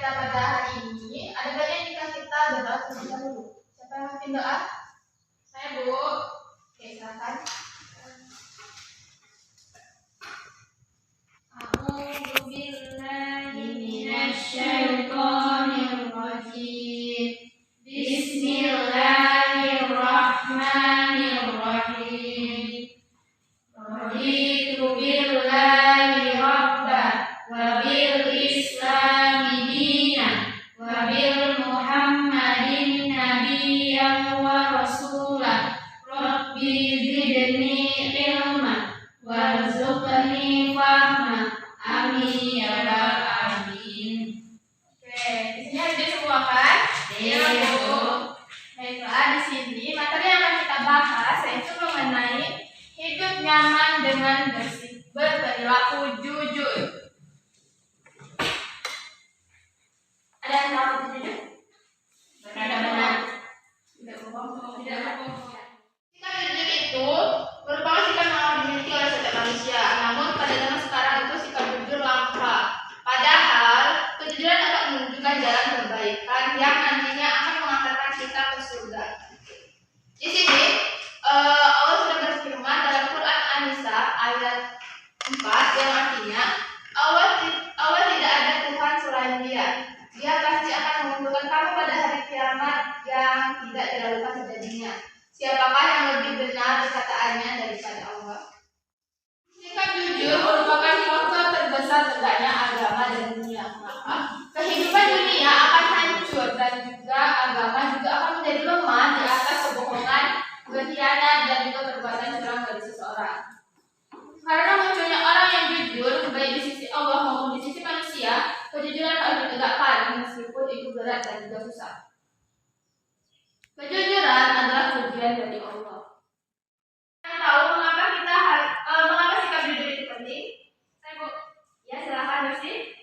kita pada hari ini, ada baiknya jika kita berdoa terlebih dahulu. Siapa yang mau doa? Saya, Bu. Oke, silakan. A'udzu billahi minasy syaithanir rajim. Bismillahirrahmanirrahim. Raditu billahi rabban wa bil islami dinan wa bil muhammadin nabiyyan wa rasulan. Rabbi zidni ilman warzuqni fahman. Amin ya rabbal alamin. Oke, di sini ada semua kan? Iya, Bu. Baiklah, di sini materi yang akan kita bahas yaitu mengenai hidup nyaman dengan berperilaku jujur. Ada yang tahu jujur? Benar-benar. Tidak bohong. Tidak bohong. Sikap jujur itu merupakan sikap yang dimiliki oleh setiap manusia. Namun pada zaman sekarang itu sikap jujur langka. Padahal kejujuran akan menunjukkan jalan kebaikan yang nantinya akan mengantarkan kita ke surga. Di sini Allah sudah berfirman dalam Quran An-Nisa ayat 4 yang artinya Allah tidak ada Tuhan selain Dia. Dia pasti akan mengumpulkan kamu pada hari kiamat yang tidak diragukan terjadinya. Siapakah yang lebih benar perkataannya daripada Allah? Sikap jujur merupakan faktor terbesar tegaknya agama dan dunia. Maka kehidupan dunia akan hancur dan juga agama juga akan menjadi lemah di atas kebohongan, berkhianat dan juga perbuatan curang dari seseorang. Karena munculnya orang yang jujur baik di sisi Allah maupun di sisi manusia, kejujuran harus ditegakkan meskipun itu berat dan juga susah. Kejujuran adalah pujian dari Allah. Kalian tahu mengapa sikap jujur itu penting? Saya, Bu. Ya, silakan Lucy.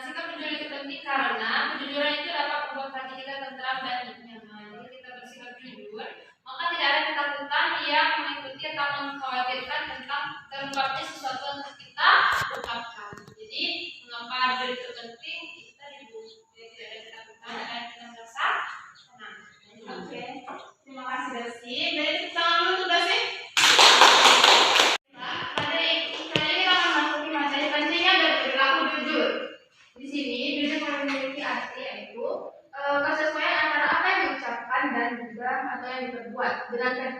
Sikap jujur itu penting karena kejujuran itu dapat membuat hati kita tentram dan nyaman. Jika kita bersikap jujur, maka tidak ada ketakutan yang mengikuti atau mengkhawatirkan tentang terungkapnya sesuatu yang kita ungkapkan. Jadi, mengapa jujur itu penting? Kita tidak ada ketakutan dan kita merasa tenang. Oke, terima kasih Lucy. Dari tangan dulu tuh Lucy. Kali ini kita akan masuki materi pentingnya berperilaku jujur. Di sini jujur memiliki arti yaitu kesesuaian antara apa yang diucapkan dan juga atau yang diperbuat dengan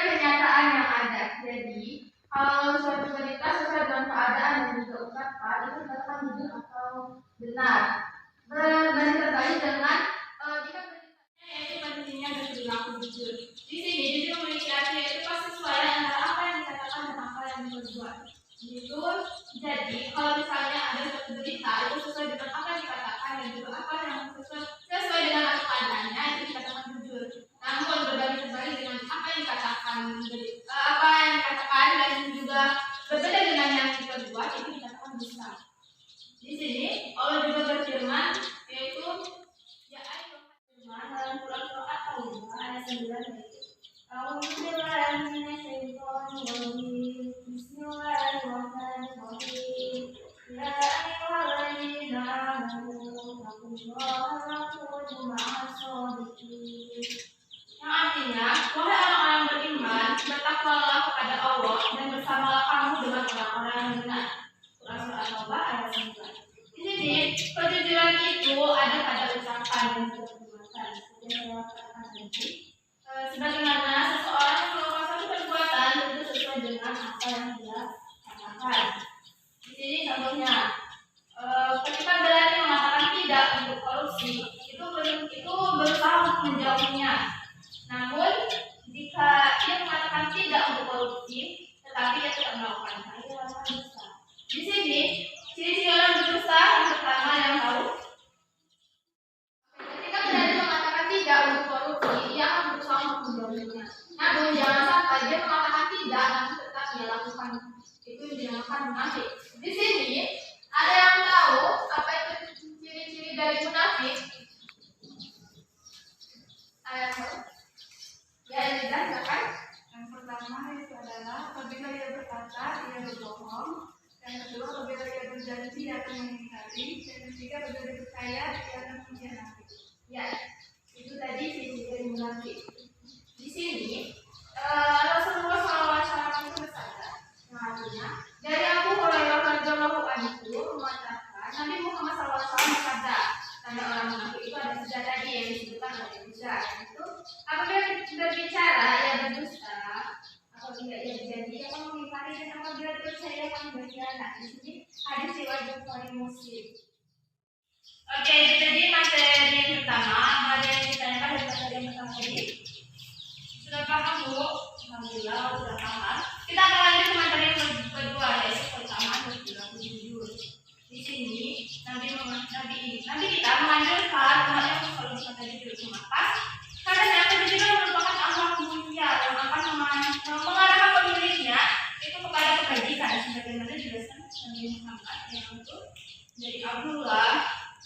kenyataan yang ada. Jadi kalau suatu berita sesuai dengan keadaan dan juga ucapan itu dikatakan jujur atau benar. Berbanding terbalik dengan jika beritanya yaitu pentingnya berperilaku jujur. Di sini jujur memiliki arti yaitu kesesuaian antara apa yang dikatakan dan apa yang diperbuat. Gitu. Jadi kalau misalnya ada suatu berita itu sesuai dengan apa yang dikatakan dan juga apa yang sesuai dengan keadaannya itu dikatakan jujur. Namun berbanding terbalik dengan apa yang dikatakan dan juga berbeda dengan yang diperbuat itu dikatakan dusta. Di sini Allah juga berfirman yaitu ya ayat firman dalam Quran Al-Taubah ayat 9 yaitu Bismillahirrahmanirrahim. Ya ayyuhalladzina amanu taqullaha wa kunu ma'as shodiqin. Yang artinya, wahai orang-orang beriman, bertakwalah kepada Allah dan bersamalah kamu dengan orang-orang yang benar. Quran Al-Taubah ayat 9. Di sini kejujuran itu ada pada ucapan dan perbuatan. Seperti yang saya katakan tadi. Sebagaimana seseorang yang melakukan suatu perbuatan itu sesuai dengan apa yang dia katakan. Di sini contohnya, ketika berani mengatakan tidak untuk korupsi, itu berusaha untuk menjauhinya. Namun, jika ia mengatakan tidak untuk korupsi, tetapi ia tetap melakukannya, ia adalah dusta. Di sini, ciri-ciri orang berdusta yang pertama yang tahu. Ketika berani mengatakan tidak untuk korupsi, ia akan berusaha untuk menjauhinya. Namun jangan sampai dia mengatakan tidak namun tetap dia lakukan. Itu dinamakan munafik. Di sini ada yang tahu apa itu ciri-ciri dari munafik? Ada yang tahu? Ya, silakan. Yang pertama itu adalah apabila ia berkata ia berbohong. Yang kedua apabila ia berjanji akan mengingkari. Yang ketiga lebih dipercaya, dia akan mengkhianati. Ya, itu tadi ciri dari munafik. Di sini Rasulullah SAW itu bersabda, yang artinya dari Abu Hurairah radhiyallahu anhu mengatakan Nabi Muhammad SAW bersabda, tanda orang munafik itu ada tiga tadi yang disebutkan oleh Isa. Itu apabila berbicara ia berdusta, apabila ia berjanji ia akan mengingkari, dan apabila percaya akan berkhianat. Di sini hadis riwayat Bukhari Muslim. Oke, itu tadi materi yang pertama. Ada yang ditanyakan dari materi yang pertama tadi? Sudah paham, Bu? Alhamdulillah, sudah paham. Kita akan lanjut ke materi yang kedua, yaitu pertama berperilaku jujur. Di sini Nabi kita menganjurkan umatnya untuk selalu berkata jujur. Mengapa? Karena kejujuran merupakan akhlak mulia yang akan mengarahkan pemiliknya itu kepada kebajikan. Sebagaimana dijelaskan Nabi Muhammad yang itu dari Abdullah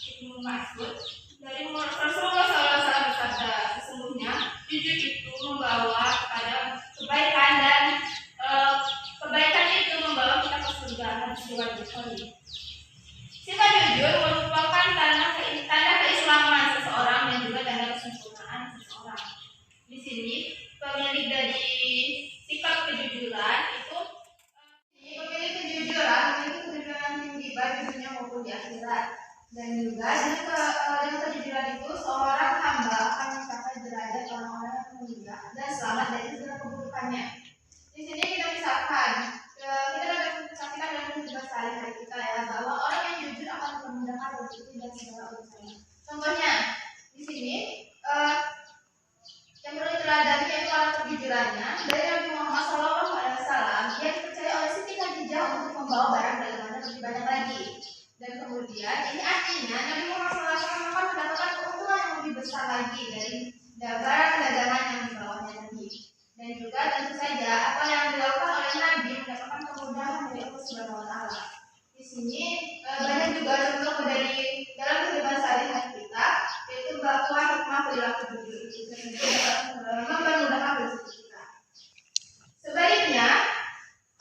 Ibnu Mas'ud dari Rasulullah SAW bersabda, sesungguhnya jujur itu membawa kepada kebaikan dan kebaikan itu membawa kita ke surga. Hadis riwayat Bukhari. Sifat jujur merupakan tanda keislaman seseorang dan juga tanda kesempurnaan seseorang. Di sini pemilik dari sikap kejujuran itu memiliki kejujuran tinggi baik di dunia maupun di akhirat. Dan juga dengan kejujuran itu seorang hamba akan mencapai derajat orang-orang yang mulia dan selamat dari segala keburukannya. Di sini kita misalkan kita dapat saksikan dalam kehidupan sehari-hari kita ya, bahwa orang yang jujur akan memudahkan rezeki dan segala urusannya. Contohnya di sini yang perlu diteladani yaitu orang kejujurannya dari Nabi Muhammad SAW. Dia dipercaya oleh Siti Khadijah untuk membawa barang dagangannya lebih banyak lagi. Dan kemudian ini artinya Nabi Muhammad SAW akan mendapatkan keuntungan yang lebih besar lagi dari barang dagangan yang dibawanya tadi. Dan juga tentu saja apa yang dilakukan oleh Nabi mendapatkan kemudahan dari Allah Subhanahu Wa Taala. Di sini banyak juga contoh dari dalam kehidupan sehari-hari kita, yaitu bahwa hikmah perilaku jujur itu mempermudahkan rezeki kita. Sebaliknya,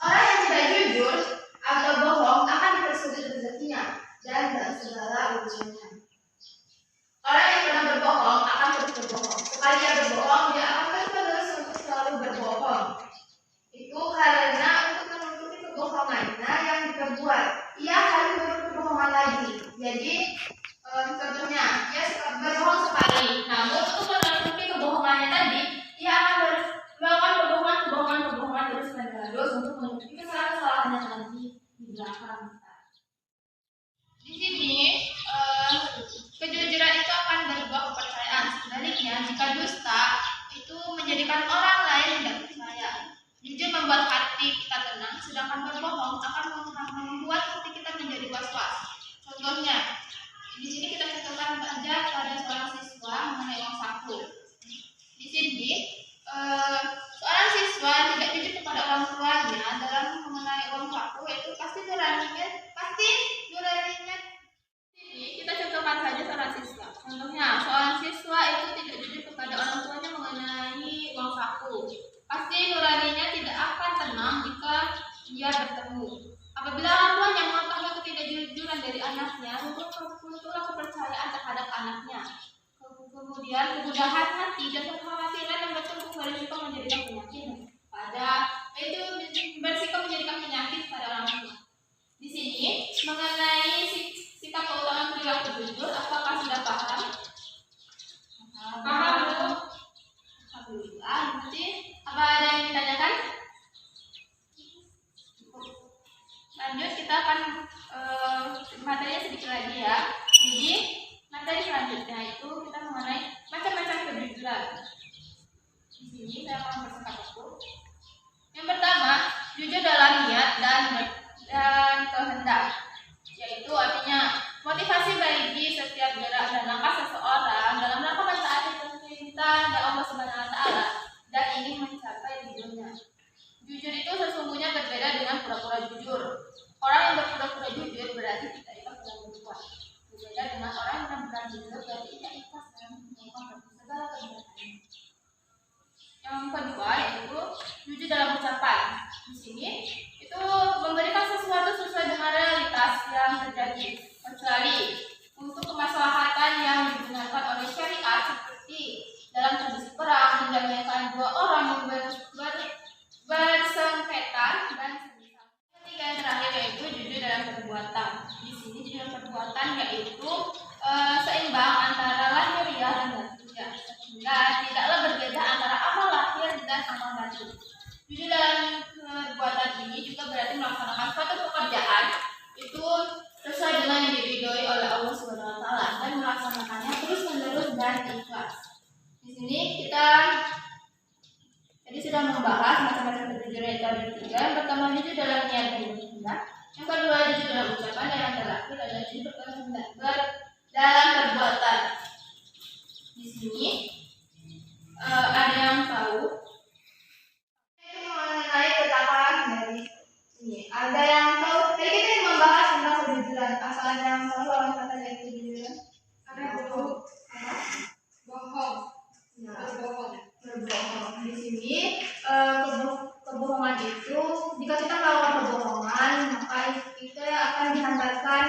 orang yang tidak jujur atau bohong akan dipersulit rezekinya dan dalam segala urusannya. Orang yang pernah berbohong akan terus berbohong. Sekali dia berbohong, dia akan terus untuk selalu berbohong. Itu karena untuk menutupi kebohongannya yang diperbuat, ia harus berbuat kebohongan lagi. Jadi contohnya, dia berbohong sekali, namun untuk menutupi kebohongannya tadi, ia akan melakukan kebohongan terus menerus untuk menutupi kesalahan-kesalahannya nanti di belakang. Di sini kejujuran itu akan berbuah kepercayaan. Sebaliknya, jika dusta itu menjadikan orang lain tidak percaya. Jujur membuat hati kita tenang, sedangkan berbohong akan membuat hati kita menjadi was-was. Contohnya, di sini kita contohkan saja pada seorang siswa mengenai uang saku. Di sini seorang siswa tidak jujur kepada orang tuanya dalam mengenai uang saku, itu pasti nuraninya. Ini kita contohkan saja seorang siswa. Contohnya, seorang siswa itu tidak jujur kepada orang tuanya mengenai uang saku. Pasti nuraninya tidak akan tenang jika dia bertemu. Apabila orang tuanya mengetahui ketidakjujuran dari anaknya, muncullah kepercayaan terhadap anaknya. Kemudian kemudahan hati dan kekhawatiran yang bertumbuh berisiko menjadikan penyakit bersikap menjadikan penyakit pada orang tua. Di sini mengenai sikap keutamaan perilaku jujur, apakah sudah paham? Paham belum? Alhamdulillah. Nanti apa ada yang ditanyakan? Lanjut, kita akan materinya sedikit lagi ya. Jadi materi selanjutnya itu kita mengenai macam-macam kejujuran. Di sini saya akan bersingkat waktu. Yang pertama, jujur dalam niat dan kehendak, yaitu artinya motivasi bagi setiap sini kita tadi sudah membahas macam-macam berjujur itu ada 3. Yang pertama jujur dalam niat bertindak, yang kedua jujur dalam ucapan, dan yang terakhir adalah jujur dalam perbuatan. Di sini ada yang tahu itu mengenai ketakwaan dari sini. Ada yang tahu? Tadi kita membahas tentang kejujuran. Asal ada yang tahu lawan kata dari kejujuran? Ada bohong. Bohong. Ya, Berbohong. berbohong. Di sini kebohongan itu, jika kita melakukan kebohongan, maka kita akan dihantarkan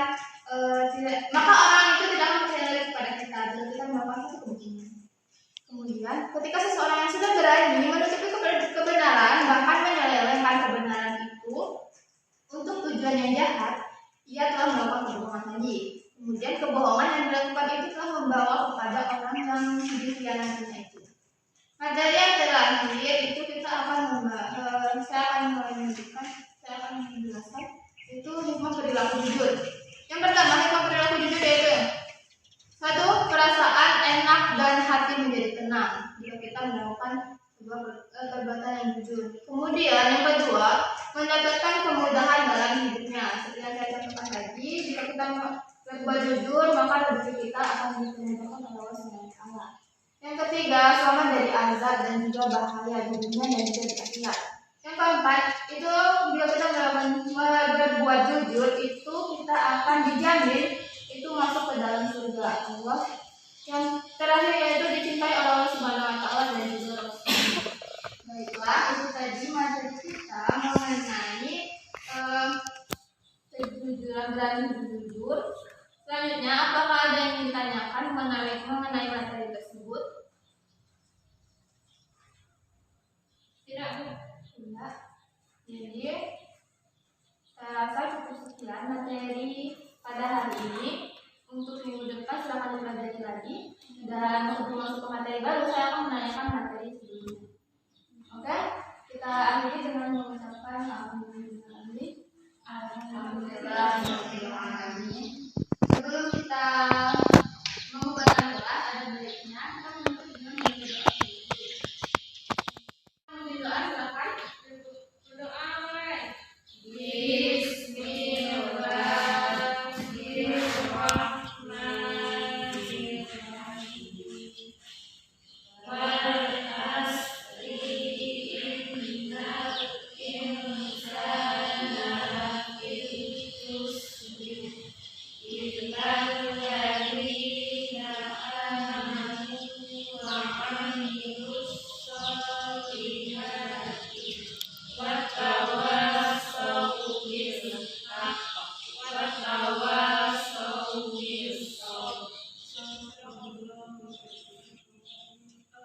maka orang itu tidak akan percaya lagi kepada kita jika kita melakukan itu kebohongan. Kemudian, ketika seseorang yang sudah berani menutupi kebenaran, bahkan menyelewengkan kebenaran itu untuk tujuan yang jahat, ia telah melakukan kebohongan tadi. Kemudian kebohongan yang dilakukan itu telah membawa kepada orang yang dikhianatinya itu. Materi yang terakhir itu kita akan saya akan menjelaskan itu hikmah perilaku jujur. Yang pertama, hikmah perilaku jujur yaitu 1. Perasaan enak dan hati menjadi tenang jika kita melakukan sebuah perbuatan yang jujur. Kemudian yang kedua, mendapatkan kemudahan dalam hidupnya. Seperti yang saya contohkan tadi, jika kita berbuat jujur, maka rezeki kita akan dimudahkan oleh Allah SWT. Yang ketiga, selamat dari azab dan juga bahaya di dunia dan juga di akhirat. Yang keempat, itu bila kita berbuat jujur, itu kita akan dijamin itu masuk ke dalam surga Allah. Yang terakhir yaitu dicintai oleh Allah SWT dan juga Rasul. Baiklah, itu tadi materi kita mengenai kejujuran, berani jujur. Selanjutnya, apakah ada yang ingin ditanyakan mengenai materi tersebut? Tidak. Jadi, saya rasa cukup sekian materi pada hari ini. Untuk minggu depan silahkan dipelajari lagi. Dan untuk masuk ke materi baru, saya akan menanyakan materi sebelumnya. Oke, kita akhiri dengan mengucapkan alhamdulillah. Sebelum kita membubarkan kelas, ada baiknya kita menutup dengan berdoa. Silakan berdoa.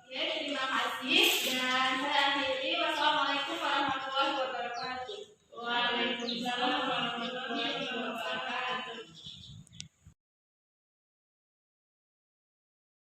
Oke, terima kasih dan saya akhiri. Wassalamualaikum warahmatullahi wabarakatuh. Waalaikumsalam.